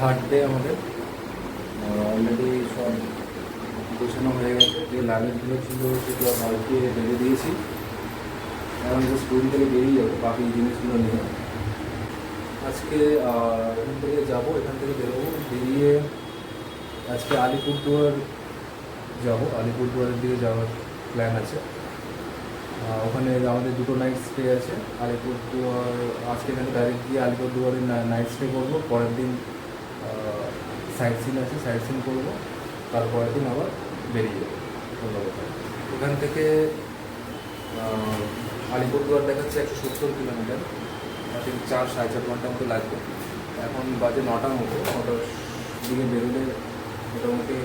Third day আমাদের already সব গোছানো হয়ে গেছে। যে লাগেজগুলো ছিল সেগুলো ভাইকে বেঁধে দিয়েছি। এখন যে স্কুল থেকে বেরিয়ে যাবো বাকি জিনিসগুলো নিয়ে। আজকে এখান থেকে যাবো, এখান থেকে বেরোবো, বেরিয়ে আজকে আলিপুরদুয়ার যাবো। আলিপুরদুয়ারের দিকে যাওয়ার প্ল্যান আছে। ওখানে আমাদের দুটো নাইট স্টে আছে। আলিপুরদুয়ার আজকে এখানে ডাইরেক্ট গিয়ে আলিপুরদুয়ারে নাইট স্টে করবো। পরের দিন সাইট সিন আছে, সাইট সিন করবো। তারপরের দিন আবার বেরিয়ে যাবো অন্য কোথাও। এখান থেকে আলিপুরদুয়ার দেখাচ্ছে 170 কিলোমিটার। আই থিঙ্ক 4-4.5 ঘন্টা মতো লাগবে। এখন বাজে 9টার মতো। 9টার দিকে বেরোলে মোটামুটি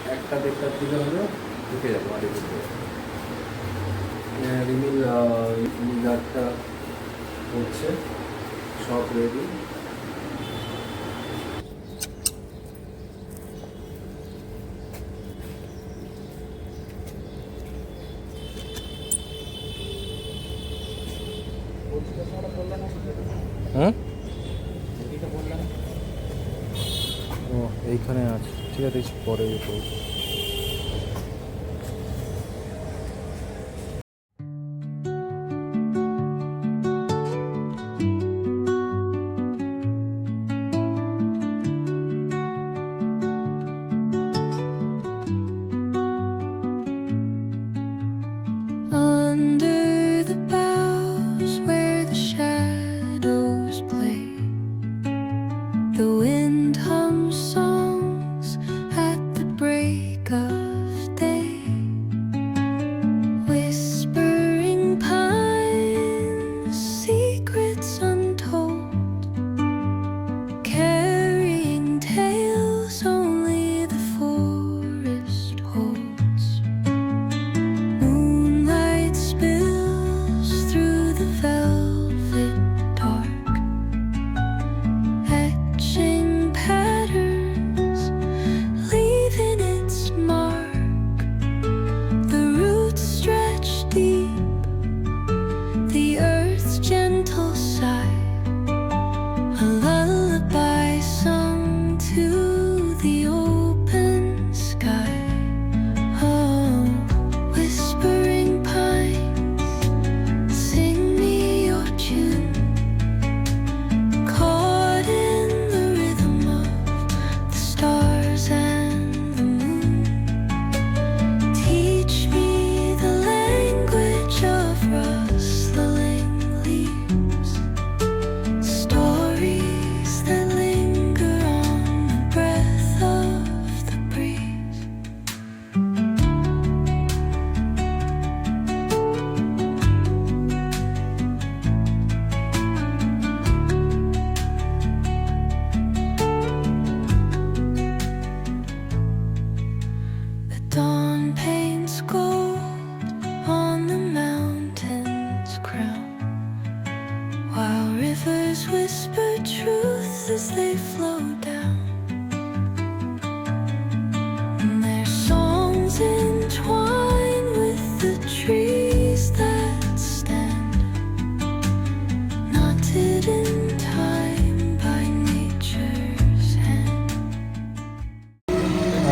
1-1.5টার দিকে হলে ঢুকে যাবো আলিপুরদুয়ার। রিমিল গার্ডটা হচ্ছে সব রেডি। ও এইখানে আছে, ঠিক আছে, পরে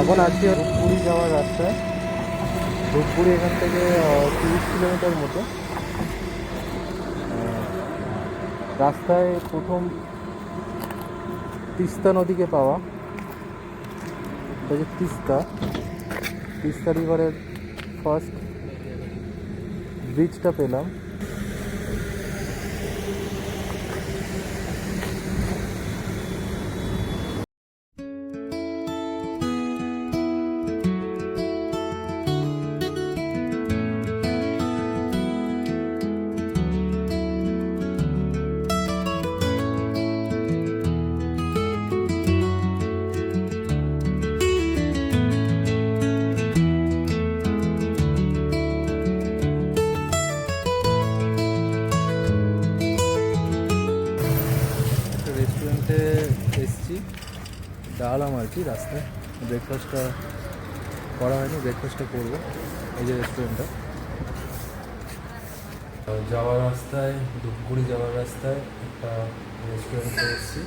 এখন আছি ধূপগুড়ি যাওয়ার রাস্তায়। ধূপগুড়ি এখান থেকে 30 কিলোমিটার মতো। রাস্তায় প্রথম তিস্তা নদীকে পাওয়া। এটা যে তিস্তা রিভারের ফার্স্ট ব্রিজটা পেলাম। রেস্টুরেন্টে এসেছি, দাঁড়ালাম আর কি রাস্তায়। ব্রেকফাস্টটা করা হয়নি, ব্রেকফাস্টটা করবো। এই যে রেস্টুরেন্টটা, যাওয়ার রাস্তায়, ধূপগুড়ি যাওয়ার রাস্তায় একটা রেস্টুরেন্টে এসেছি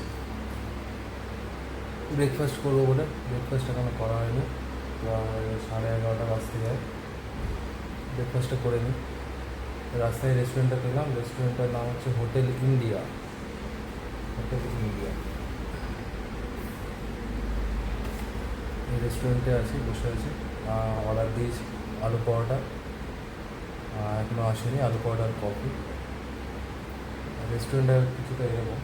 ব্রেকফাস্ট করবো বলে। ব্রেকফাস্ট এখনো করা হয়নি, প্রায় 11:30 বাজতে যায়। ব্রেকফাস্টটা করে নিই। রাস্তায় রেস্টুরেন্টটা পেলাম, রেস্টুরেন্টটার নাম হচ্ছে হোটেল ইন্ডিয়া। হোটেল ইন্ডিয়া এই রেস্টুরেন্টে আছি, বসে আছি। অর্ডার দিয়েছি আলু পরোটা, এখনও আসেনি। আলু পরোটা আর কফি। রেস্টুরেন্টটা কিছুটা এরকম।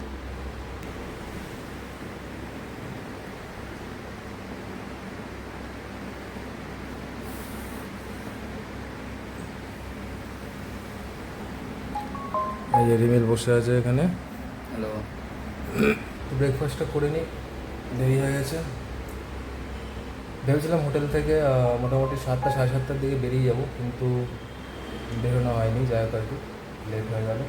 এই যে রিমেল বসে আছে এখানে। হ্যালো। ব্রেকফাস্টটা করে নিই, দেরি হয়ে গেছে। ভেবেছিলাম হোটেল থেকে মোটামুটি 7টা 7:30টার দিকে বেরিয়ে যাব, কিন্তু বেরোনো হয়নি, যাই হোক আর কি লেট হয়ে গেল।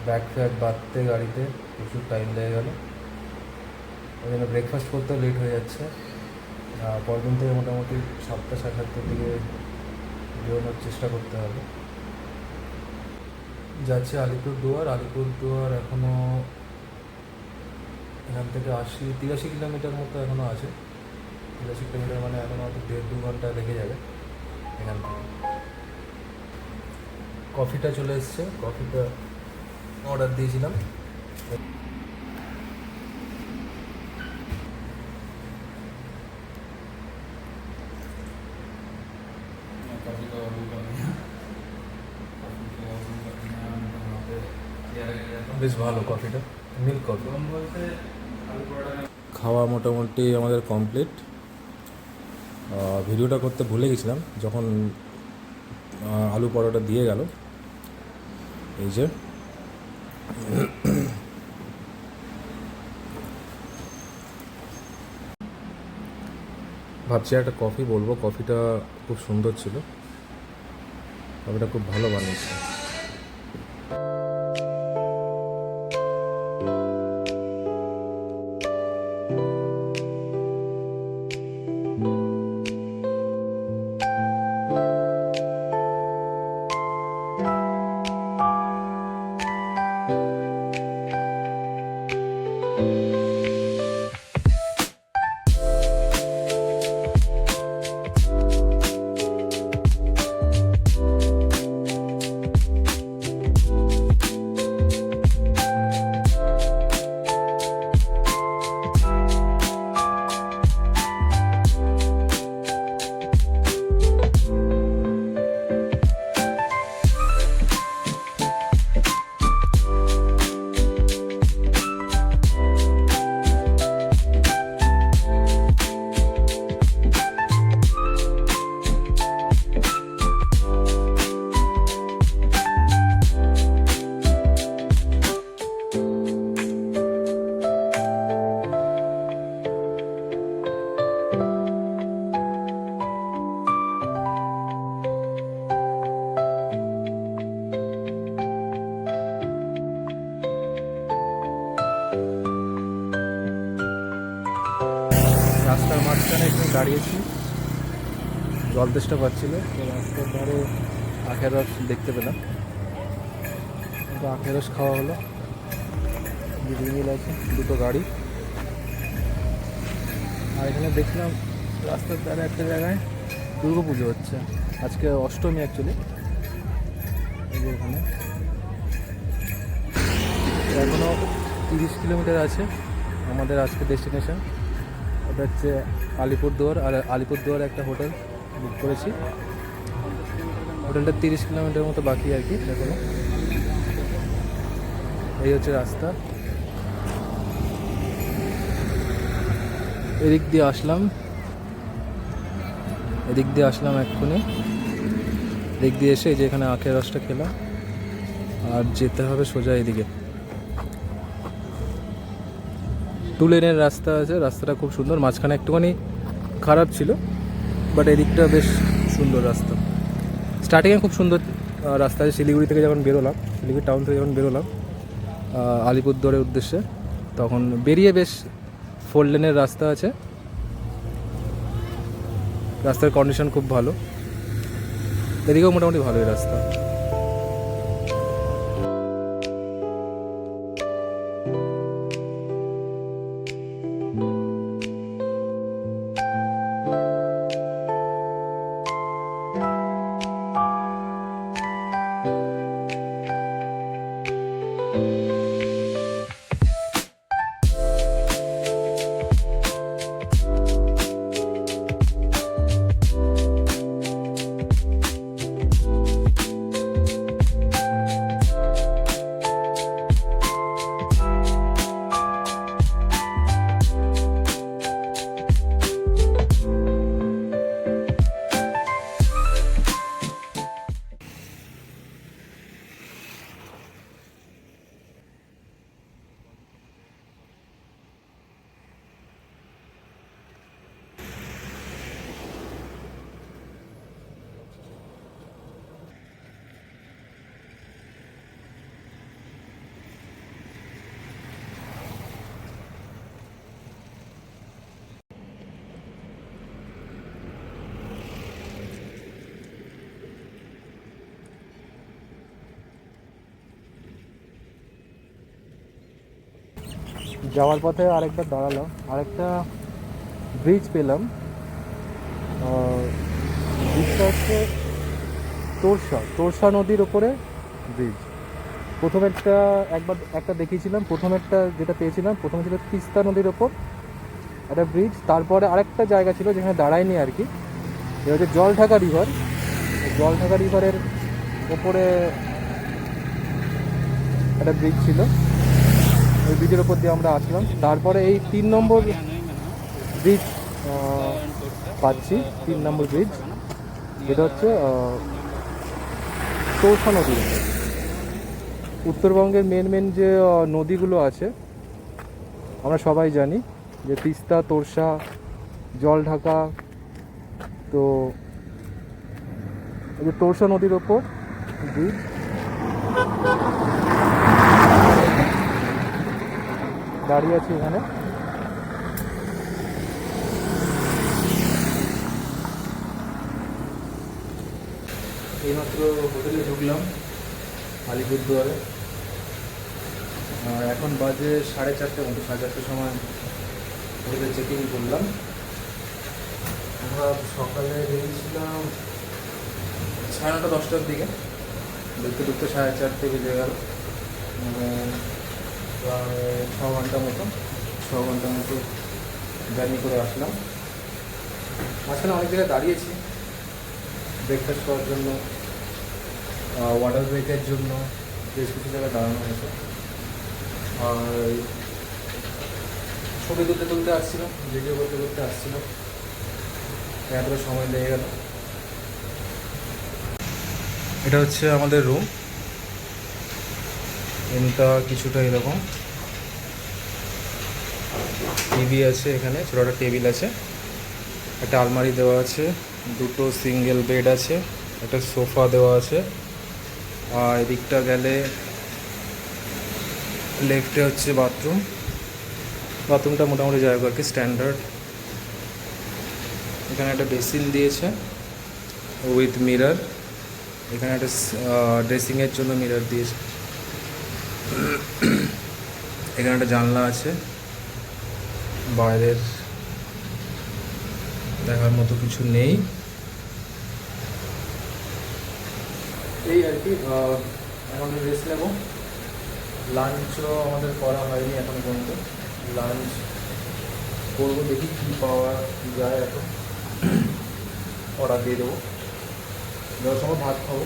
ব্যাগ ফ্যাগ বাঁধতে গাড়িতে প্রচুর টাইম লেগে গেল, ওই জন্য ব্রেকফাস্ট করতেও লেট হয়ে যাচ্ছে। পরের দিন থেকে মোটামুটি 7টা 7:30টার দিকে বেরোনোর চেষ্টা করতে হবে। যাচ্ছে আলিপুরদুয়ার। আলিপুরদুয়ার এখনও এখান থেকে 83 কিলোমিটার মতো এখনও আছে। 83 কিলোমিটার মানে এখনও হয়তো 1.5-2 ঘন্টা লেগে যাবে এখান থেকে। কফিটা চলে এসছে, কফিটা অর্ডার দিয়েছিলাম। বেশ ভালো কফিটা, মিল্ক কফি। খাওয়া মোটামুটি আমাদের কমপ্লিট। ভিডিওটা করতে ভুলে গেছিলাম যখন আলু পরোটা দিয়ে গেল। এই যে ভাবছি একটা কফি বলবো, কফিটা খুব সুন্দর ছিল, কফিটা খুব ভালো বানিয়েছে। রাস্তার মাঝখানে একটু দাঁড়িয়েছি, জল তেষ্টা পাচ্ছিল, তো রাস্তার ধারে আখের রস দেখতে পেলাম, তো আখের রস খাওয়া হলো। মিল আছে, দুটো গাড়ি। আর এখানে দেখলাম রাস্তার ধারে একটা জায়গায় দুর্গা পুজো হচ্ছে, আজকে অষ্টমী অ্যাকচুয়ালি। এই যে এখানে এখনও 30 কিলোমিটার আছে আমাদের আজকে ডেস্টিনেশন। ওটা হচ্ছে আলিপুরদুয়ার। আর আলিপুরদুয়ার একটা হোটেল বুক করেছি, হোটেলটা 30 কিলোমিটার মতো বাকি আর কি এখনো। এই হচ্ছে রাস্তা, এদিক দিয়ে আসলাম এক্ষুনি। এদিক দিয়ে এসে যে এখানে আখের রসটা খেলাম, আর যেতে হবে সোজা এদিকে। 2 লেনের রাস্তা আছে, রাস্তাটা খুব সুন্দর, মাঝখানে একটুখানি খারাপ ছিল, বাট এদিকটা বেশ সুন্দর রাস্তা। স্টার্টিংয়ে খুব সুন্দর রাস্তা আছে, শিলিগুড়ি থেকে যখন বেরোলাম, শিলিগুড়ি টাউন থেকে যখন বেরোলাম আলিপুরদুয়ারের উদ্দেশ্যে, তখন বেরিয়ে বেশ 4 লেনের রাস্তা আছে, রাস্তার কন্ডিশন খুব ভালো। এদিকেও মোটামুটি ভালোই রাস্তা। যাওয়ার পথে আরেকবার দাঁড়ালাম, আরেকটা ব্রিজ পেলাম। ব্রিজটা হচ্ছে তোরসা নদীর ওপরে ব্রিজ। একটা দেখিয়েছিলাম, প্রথমেরটা যেটা পেয়েছিলাম প্রথমে ছিল তিস্তা নদীর ওপর একটা ব্রিজ, তারপরে আরেকটা জায়গা ছিল যেখানে দাঁড়ায়নি আর কি, এটা হচ্ছে জলঢাকা রিভারের ওপরে একটা ব্রিজ ছিল, ওই ব্রিজের ওপর দিয়ে আমরা আসলাম। তারপরে এই 3 নম্বর ব্রিজ পাচ্ছি, 3 নম্বর ব্রিজ, যেটা হচ্ছে তোরসা নদীর ওপর। উত্তরবঙ্গের মেন যে নদীগুলো আছে আমরা সবাই জানি, যে তিস্তা, তোরসা, জলঢাকা। তো এই যে তোরসা নদীর ওপর ব্রিজ, দাঁড়িয়ে আছি এখানে। এইমাত্র হোটেলে ঢুকলাম আলিপুরদুয়ারে, এখন বাজে 4:30 মতো, 4:30 সময় হোটেলে চেকিং করলাম। আমরা সকালে বেরিয়েছিলাম 9:30-10টার দিকে, দেখতে 4:30 বেজে গেল, প্রায় 6 ঘন্টা মতো জার্নি করে আসলাম। মাঝখানে অনেক জায়গায় দাঁড়িয়েছি ব্রেকফাস্ট করার জন্য, ওয়াটার ব্রেকের জন্য, বেশ কিছু জায়গায় দাঁড়ানো হয়েছে। আর ছবি তুলতে আসছিলাম, ভিডিও করতে আসছিলাম, এতটা সময় লেগে গেল। এটা হচ্ছে আমাদের রুমটা কিছুটা এরকম, টিভি আছে এখানে, ছোটো একটা টেবিল আছে, একটা আলমারি দেওয়া আছে, 2টো সিঙ্গেল বেড আছে, একটা সোফা দেওয়া আছে। আর এদিকটা গেলে লেফটে হচ্ছে বাথরুমটা মোটামুটি জায়গা আর কি, স্ট্যান্ডার্ড। এখানে একটা বেসিন দিয়েছে উইথ মিরর, এখানে একটা ড্রেসিংয়ের জন্য মিরর দিয়েছে, এখানে একটা জানলা আছে, বাইরের দেখার মতো কিছু নেই। এই আর কি, এখন রেস্ট নেব। লাঞ্চও আমাদের করা হয়নি এখনো পর্যন্ত, লাঞ্চ করবো, দেখি কী পাওয়া যায়, এখন অর্ডার দিয়ে দেবো। যাওয়ার সময় ভাত খাবো।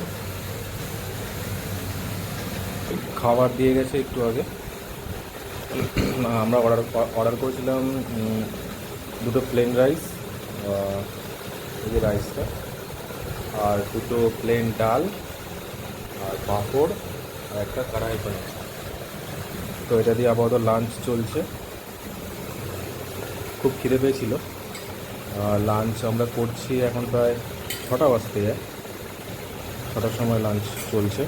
খাবার দিয়ে গেছে একটু আগে। আমরা অর্ডার করেছিলাম দুটো প্লেন রাইস, এই যে রাইসটা, আর দুটো প্লেন ডাল, আর পাঁপড়, আর একটা কড়াই পানির। তো এটা দিয়ে আপাতত লাঞ্চ চলছে। খুব খিদে পেয়েছিল। লাঞ্চ আমরা করছি এখন প্রায় 6টা বাজতে যায়, 6টার সময় লাঞ্চ চলছে।